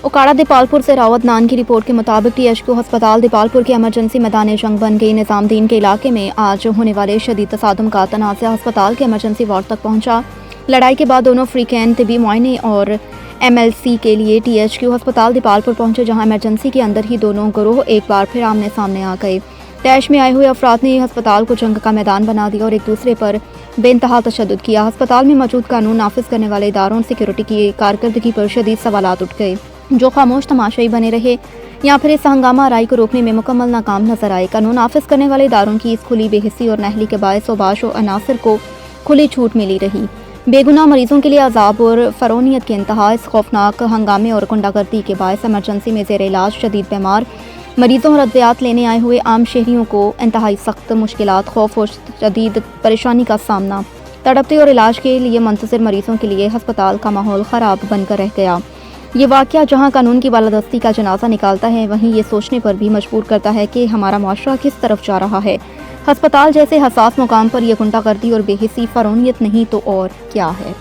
اکاڑا دیپالپور سے راوت نان کی رپورٹ کے مطابق THQ ہسپتال دیپالپور کے ایمرجنسی میدان جنگ بن گئی۔ نظام دین کے علاقے میں آج ہونے والے شدید تصادم کا تنازع ہسپتال کے ایمرجنسی وارڈ تک پہنچا۔ لڑائی کے بعد دونوں فریقین طبی معائنے اور MLC کے لیے THQ ہسپتال دیپالپور پہنچے، جہاں ایمرجنسی کے اندر ہی دونوں گروہ ایک بار پھر آمنے سامنے آ گئے۔ تیش میں آئے ہوئے افراد نے ہسپتال کو جنگ کا میدان بنا دیا اور ایک دوسرے پر بے انتہا تشدد کیا۔ ہسپتال میں موجود قانون نافذ کرنے والے اداروں اور سیکورٹی کی کارکردگی پر شدید سوالات اٹھ گئے، جو خاموش تماشائی بنے رہے یا پھر اس ہنگامہ آرائی کو روکنے میں مکمل ناکام نظر آئے۔ قانون نافذ کرنے والے اداروں کی اس کھلی بے حسی اور نااہلی کے باعث اوباش و عناصر کو کھلی چھوٹ ملی رہی۔ بے گناہ مریضوں کے لیے عذاب اور فرونیت کے انتہا۔ اس خوفناک ہنگامے اور غنڈہ گردی کے باعث ایمرجنسی میں زیر علاج شدید بیمار مریضوں اور ادویات لینے آئے ہوئے عام شہریوں کو انتہائی سخت مشکلات، خوف اور شدید پریشانی کا سامنا۔ تڑپتے اور علاج کے لیے منتظر مریضوں کے لیے ہسپتال کا ماحول خراب بن کر رہ گیا۔ یہ واقعہ جہاں قانون کی بالادستی کا جنازہ نکالتا ہے، وہیں یہ سوچنے پر بھی مجبور کرتا ہے کہ ہمارا معاشرہ کس طرف جا رہا ہے۔ ہسپتال جیسے حساس مقام پر یہ غنڈہ گردی اور بے حسی فرونیت نہیں تو اور کیا ہے؟